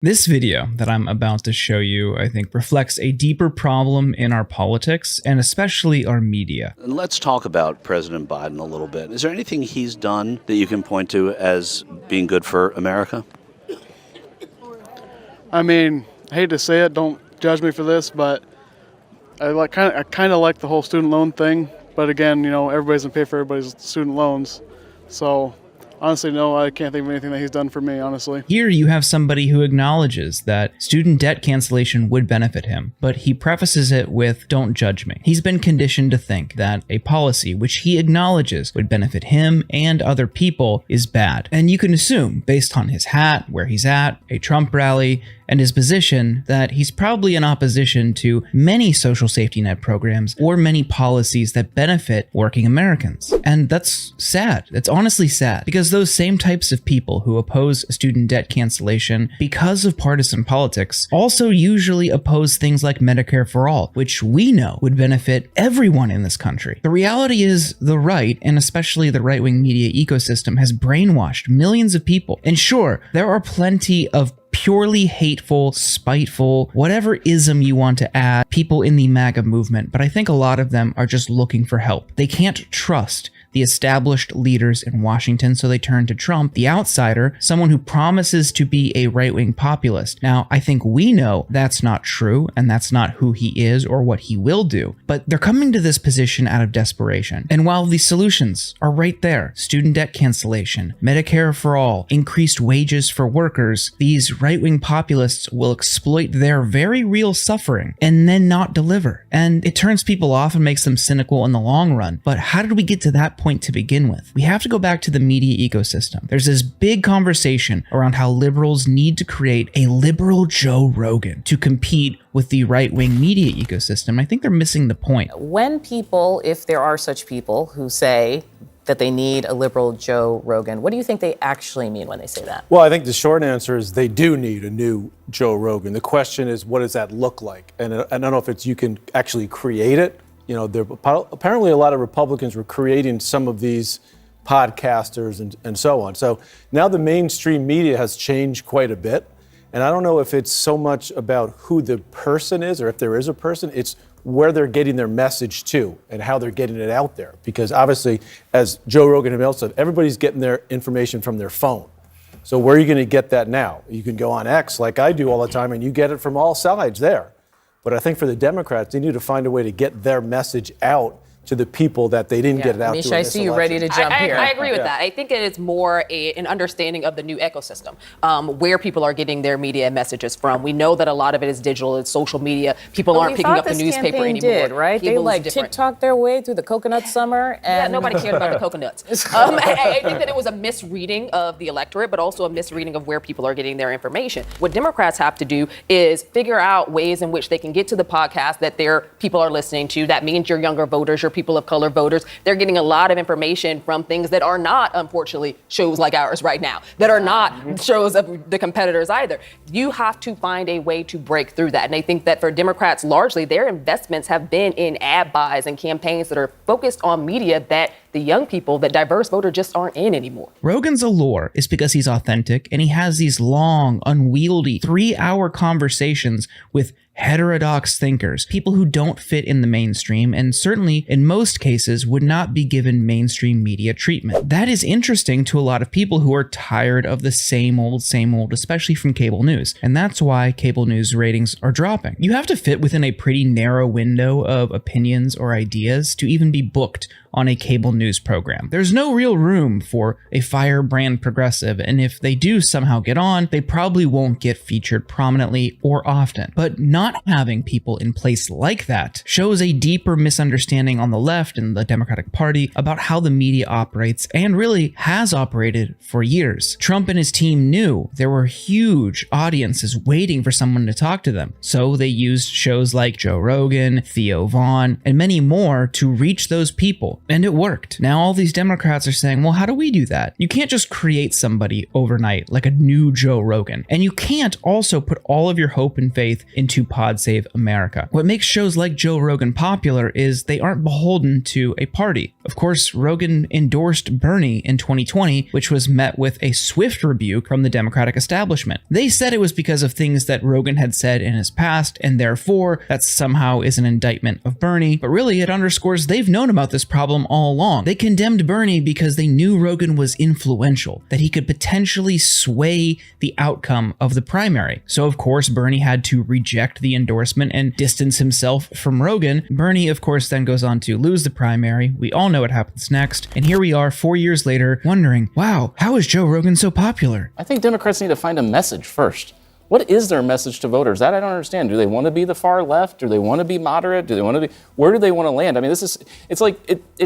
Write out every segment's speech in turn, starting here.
This video that I'm about to show you, I think, reflects a deeper problem in our politics and especially our media. And let's talk about President Biden a little bit. Is there anything he's done that you can point to as being good for America? I mean, I hate to say it, don't judge me for this, but I kind of like the whole student loan thing. But again, everybody's gonna pay for everybody's student loans, so. Honestly, no, I can't think of anything that he's done for me, honestly. Here you have somebody who acknowledges that student debt cancellation would benefit him, but he prefaces it with, "Don't judge me." He's been conditioned to think that a policy which he acknowledges would benefit him and other people is bad. And you can assume, based on his hat, where he's at, a Trump rally, and his position, that he's probably in opposition to many social safety net programs or many policies that benefit working Americans. And that's sad. That's honestly sad, because those same types of people who oppose student debt cancellation because of partisan politics also usually oppose things like Medicare for All, which we know would benefit everyone in this country. The reality is the right, and especially the right-wing media ecosystem, has brainwashed millions of people. And sure, there are plenty of purely hateful, spiteful, whatever ism you want to add, people in the MAGA movement, but I think a lot of them are just looking for help. They can't trust the established leaders in Washington, so they turn to Trump, the outsider, someone who promises to be a right-wing populist. Now, I think we know that's not true, and that's not who he is or what he will do, but they're coming to this position out of desperation. And while the solutions are right there, student debt cancellation, Medicare for All, increased wages for workers, these right-wing populists will exploit their very real suffering and then not deliver. And it turns people off and makes them cynical in the long run. But how did we get to that point to begin with? We have to go back to the media ecosystem. There's this big conversation around how liberals need to create a liberal Joe Rogan to compete with the right-wing media ecosystem. I think they're missing the point. When people, if there are such people who say that they need a liberal Joe Rogan, what do you think they actually mean when they say that? Well, I think the short answer is they do need a new Joe Rogan. The question is, what does that look like? And I don't know if it's you can actually create it. Apparently a lot of Republicans were creating some of these podcasters and so on. So now the mainstream media has changed quite a bit. And I don't know if it's so much about who the person is or if there is a person, it's where they're getting their message to and how they're getting it out there. Because obviously, as Joe Rogan himself said, everybody's getting their information from their phone. So where are you going to get that now? You can go on X like I do all the time and you get it from all sides there. But I think for the Democrats, they need to find a way to get their message out to the people that they didn't get it out to. Misha, I see you ready to jump here. I agree with that. I think it is more an understanding of the new ecosystem, where people are getting their media messages from. We know that a lot of it is digital, it's social media. People aren't picking up the newspaper anymore. Did, right? They TikTok their way through the coconut summer. And nobody cared about the coconuts. I think that it was a misreading of the electorate, but also a misreading of where people are getting their information. What Democrats have to do is figure out ways in which they can get to the podcast that their people are listening to. That means your younger voters, your people of color voters. They're getting a lot of information from things that are not, unfortunately, shows like ours right now, that are not shows of the competitors either. You have to find a way to break through that. And I think that for Democrats, largely, their investments have been in ad buys and campaigns that are focused on media that the young people, that diverse voter just aren't in anymore. Rogan's allure is because he's authentic and he has these long, unwieldy, 3-hour conversations with heterodox thinkers, people who don't fit in the mainstream and certainly in most cases would not be given mainstream media treatment. That is interesting to a lot of people who are tired of the same old, especially from cable news. And that's why cable news ratings are dropping. You have to fit within a pretty narrow window of opinions or ideas to even be booked on a cable news program. There's no real room for a firebrand progressive, and if they do somehow get on, they probably won't get featured prominently or often. But not having people in place like that shows a deeper misunderstanding on the left and the Democratic Party about how the media operates and really has operated for years. Trump and his team knew there were huge audiences waiting for someone to talk to them, so they used shows like Joe Rogan, Theo Vaughn, and many more to reach those people. And it worked. Now all these Democrats are saying, well, how do we do that? You can't just create somebody overnight like a new Joe Rogan. And you can't also put all of your hope and faith into Pod Save America. What makes shows like Joe Rogan popular is they aren't beholden to a party. Of course, Rogan endorsed Bernie in 2020, which was met with a swift rebuke from the Democratic establishment. They said it was because of things that Rogan had said in his past, and therefore that somehow is an indictment of Bernie, but really it underscores they've known about this problem all along. They condemned Bernie because they knew Rogan was influential, that he could potentially sway the outcome of the primary. So of course, Bernie had to reject the endorsement and distance himself from Rogan. Bernie, of course, then goes on to lose the primary. We all know what happens next. And here we are 4 years later wondering, wow, how is Joe Rogan so popular? I think Democrats need to find a message first. What is their message to voters? That I don't understand. Do they want to be the far left? Do they want to be moderate? Do they want to be, where do they want to land? I mean, it's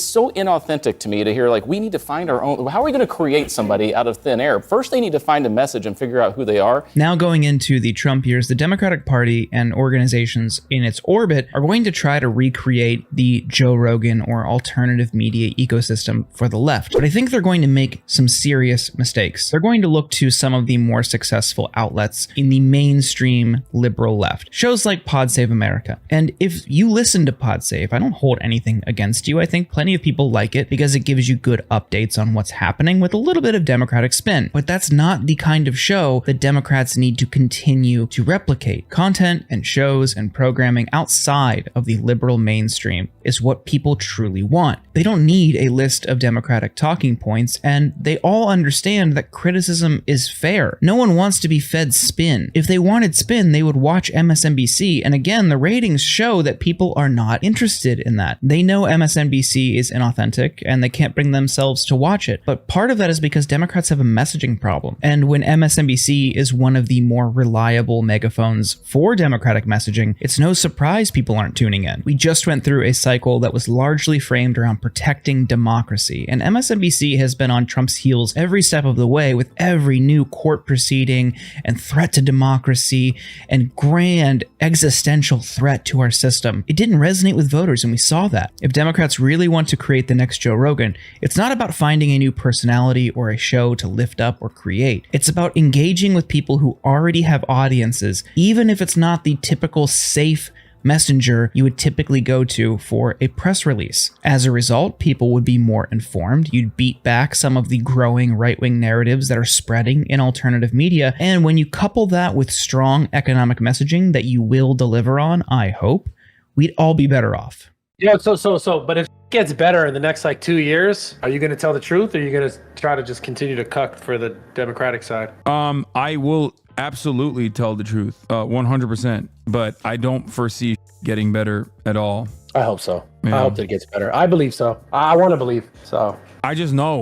so inauthentic to me to hear, like, we need to find our own. How are we going to create somebody out of thin air? First, they need to find a message and figure out who they are. Now going into the Trump years, the Democratic Party and organizations in its orbit are going to try to recreate the Joe Rogan or alternative media ecosystem for the left. But I think they're going to make some serious mistakes. They're going to look to some of the more successful outlets in the mainstream liberal left. Shows like Pod Save America. And if you listen to Pod Save, I don't hold anything against you. I think plenty of people like it because it gives you good updates on what's happening with a little bit of Democratic spin. But that's not the kind of show that Democrats need to continue to replicate. Content and shows and programming outside of the liberal mainstream is what people truly want. They don't need a list of Democratic talking points, and they all understand that criticism is fair. No one wants to be fed spin. If they wanted spin, they would watch MSNBC, and again, the ratings show that people are not interested in that. They know MSNBC is inauthentic, and they can't bring themselves to watch it, but part of that is because Democrats have a messaging problem, and when MSNBC is one of the more reliable megaphones for Democratic messaging, it's no surprise people aren't tuning in. We just went through a cycle that was largely framed around protecting democracy, and MSNBC has been on Trump's heels every step of the way with every new court proceeding and threat to democracy and grand existential threat to our system. It didn't resonate with voters, and we saw that. If Democrats really want to create the next Joe Rogan, it's not about finding a new personality or a show to lift up or create. It's about engaging with people who already have audiences, even if it's not the typical safe messenger you would typically go to for a press release. As a result, people would be more informed. You'd beat back some of the growing right-wing narratives that are spreading in alternative media. And when you couple that with strong economic messaging that you will deliver on, I hope, we'd all be better off. Yeah, but if it gets better in the next 2 years, are you going to tell the truth, or are you going to try to just continue to cuck for the Democratic side? I will absolutely tell the truth, 100%, but I don't foresee getting better at all. I hope so. Yeah. I hope that it gets better. I believe so. I want to believe so. I just know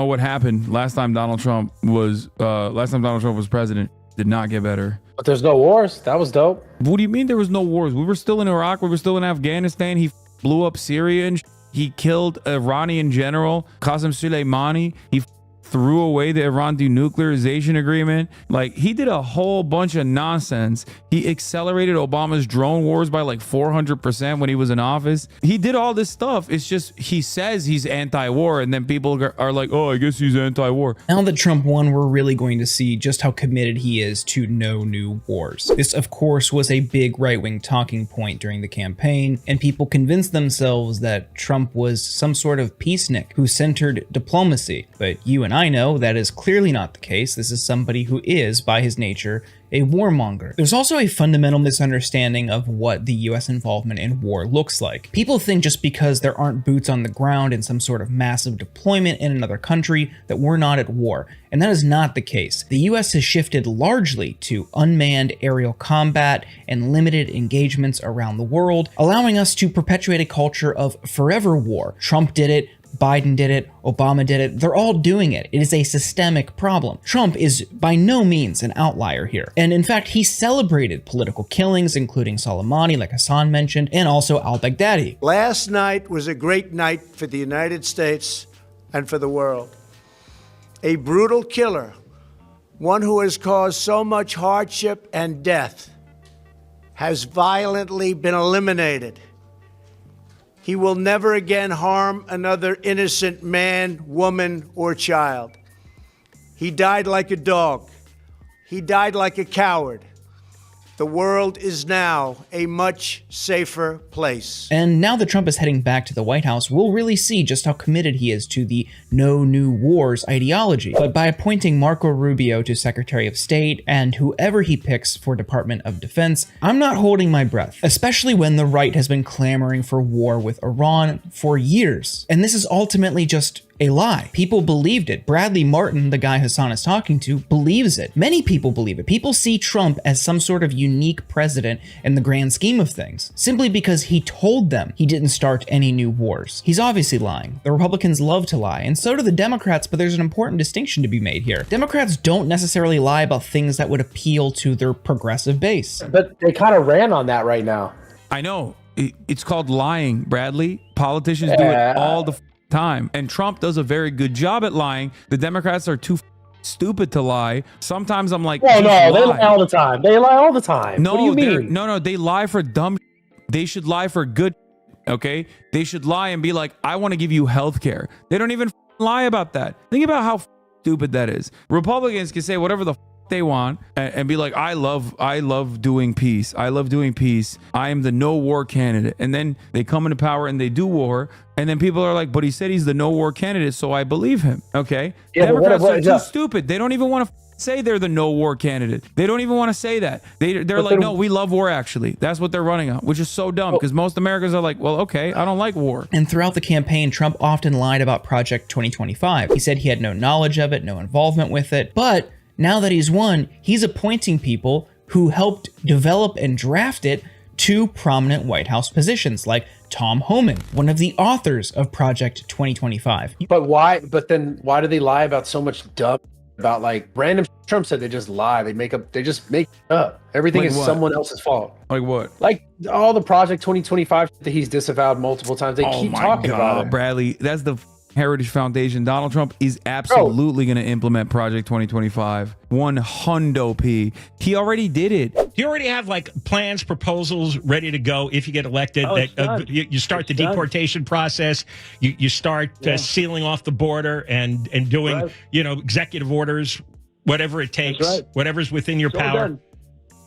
what happened last time Donald Trump was president. Did not get better. But there's no wars. That was dope. What do you mean there was no wars? We were still in Iraq. We were still in Afghanistan. He blew up Syria and he killed Iranian general Qasem Soleimani. He threw away the Iran denuclearization agreement. He did a whole bunch of nonsense. He accelerated Obama's drone wars by 400% when he was in office. He did all this stuff. It's just he says he's anti-war, and then people are like, oh, I guess he's anti-war. Now that Trump won, we're really going to see just how committed he is to no new wars. This, of course, was a big right-wing talking point during the campaign, and people convinced themselves that Trump was some sort of peacenik who centered diplomacy. But you and I know that is clearly not the case. This is somebody who is, by his nature, a warmonger. There's also a fundamental misunderstanding of what the US involvement in war looks like. People think just because there aren't boots on the ground in some sort of massive deployment in another country that we're not at war. And that is not the case. The US has shifted largely to unmanned aerial combat and limited engagements around the world, allowing us to perpetuate a culture of forever war. Trump did it, Biden did it, Obama did it. They're all doing it. It is a systemic problem. Trump is by no means an outlier here. And in fact, he celebrated political killings, including Soleimani, like Hassan mentioned, and also al-Baghdadi. Last night was a great night for the United States and for the world. A brutal killer, one who has caused so much hardship and death, has violently been eliminated. He will never again harm another innocent man, woman, or child. He died like a dog. He died like a coward. The world is now a much safer place. And now that Trump is heading back to the White House, we'll really see just how committed he is to the no new wars ideology. But by appointing Marco Rubio to Secretary of State and whoever he picks for Department of Defense, I'm not holding my breath, especially when the right has been clamoring for war with Iran for years. And this is ultimately just a lie. People believed it. Bradley Martin, the guy Hassan is talking to, believes it. Many people believe it. People see Trump as some sort of unique president in the grand scheme of things, simply because he told them he didn't start any new wars. He's obviously lying. The Republicans love to lie, and so do the Democrats, but there's an important distinction to be made here. Democrats don't necessarily lie about things that would appeal to their progressive base. But they kind of ran on that right now. I know. It's called lying, Bradley. Politicians do it all the time. And Trump does a very good job at lying. The Democrats are too stupid to lie. Sometimes I'm like, oh no, they lie all the time. They lie all the time. No, what do you mean? No, they lie for dumb. They should lie for good. Okay, they should lie and be like, I want to give you health care. They don't even lie about that. Think about how stupid that is. Republicans can say whatever the they want and be like, I love doing peace. I love doing peace. I am the no war candidate. And then they come into power and they do war. And then people are like, but he said he's the no war candidate, so I believe him. Okay. Yeah, Democrats are too stupid. They don't even want to say they're the no war candidate. They don't even want to say that. They're like, no, we love war actually. That's what they're running on, which is so dumb because most Americans are like, well, okay, I don't like war. And throughout the campaign, Trump often lied about Project 2025. He said he had no knowledge of it, no involvement with it. But now that he's won, he's appointing people who helped develop and draft it to prominent White House positions, like Tom Homan, one of the authors of Project 2025. But why? But then why do they lie about so much dumb about like random? Trump said they just lie. They just make up. Everything is someone else's fault. Like what? Like all the Project 2025 that he's disavowed multiple times. They keep talking about it. Bradley, that's the Heritage Foundation. Donald Trump is absolutely going to implement Project 2025. 100p. He already did it. Do you already have like plans, proposals ready to go if you get elected? You start the deportation process. You start sealing off the border and doing executive orders, whatever it takes, whatever's within your power.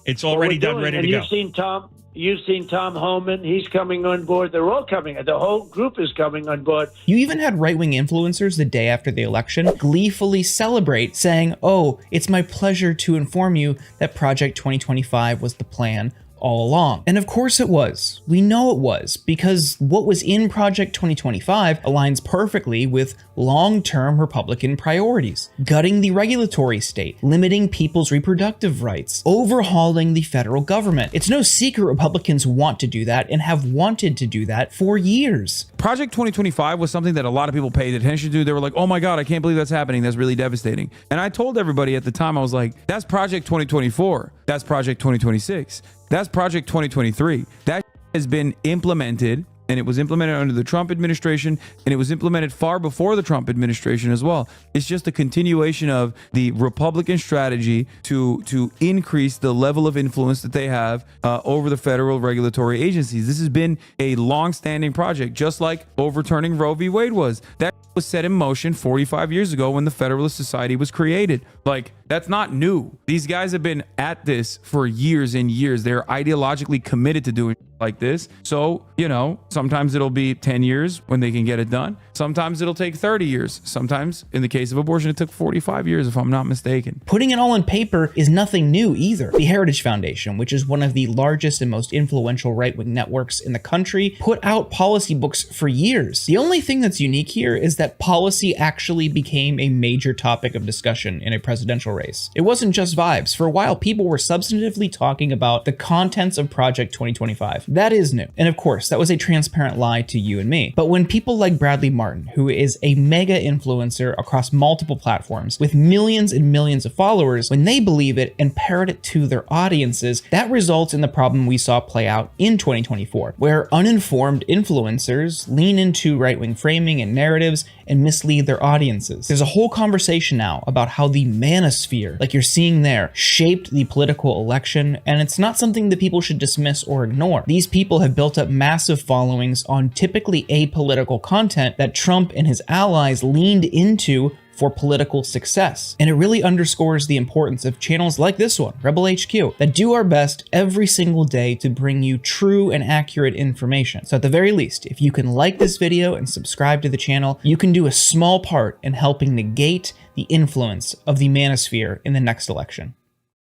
It's already done, ready to go. You've seen Tom Homan. He's coming on board. They're all coming. The whole group is coming on board. You even had right-wing influencers the day after the election gleefully celebrate, saying, oh, it's my pleasure to inform you that Project 2025 was the plan all along. And of course it was. We know it was, because what was in Project 2025 aligns perfectly with long-term Republican priorities. Gutting the regulatory state, limiting people's reproductive rights, overhauling the federal government. It's no secret Republicans want to do that and have wanted to do that for years. Project 2025 was something that a lot of people paid attention to. They were like, oh my God, I can't believe that's happening. That's really devastating. And I told everybody at the time, I was like, that's Project 2024. That's Project 2026. That's Project 2023. That has been implemented, and it was implemented under the Trump administration, and it was implemented far before the Trump administration as well. It's just a continuation of the Republican strategy to increase the level of influence that they have over the federal regulatory agencies. This has been a long-standing project, just like overturning Roe v. Wade was. That was set in motion 45 years ago when the Federalist Society was created. Like, that's not new. These guys have been at this for years and years. They're ideologically committed to doing like this. So, sometimes it'll be 10 years when they can get it done. Sometimes it'll take 30 years. Sometimes, in the case of abortion, it took 45 years, if I'm not mistaken. Putting it all on paper is nothing new either. The Heritage Foundation, which is one of the largest and most influential right-wing networks in the country, put out policy books for years. The only thing that's unique here is that policy actually became a major topic of discussion in a presidential race. It wasn't just vibes. For a while, people were substantively talking about the contents of Project 2025. That is new. And of course, that was a transparent lie to you and me. But when people like Bradley Martin, who is a mega influencer across multiple platforms with millions and millions of followers, when they believe it and parrot it to their audiences, that results in the problem we saw play out in 2024, where uninformed influencers lean into right-wing framing and narratives and mislead their audiences. There's a whole conversation now about how the manosphere, like you're seeing there, shaped the political election, and it's not something that people should dismiss or ignore. These people have built up massive followings on typically apolitical content that Trump and his allies leaned into for political success. And it really underscores the importance of channels like this one, Rebel HQ, that do our best every single day to bring you true and accurate information. So at the very least, if you can like this video and subscribe to the channel, you can do a small part in helping negate the influence of the manosphere in the next election.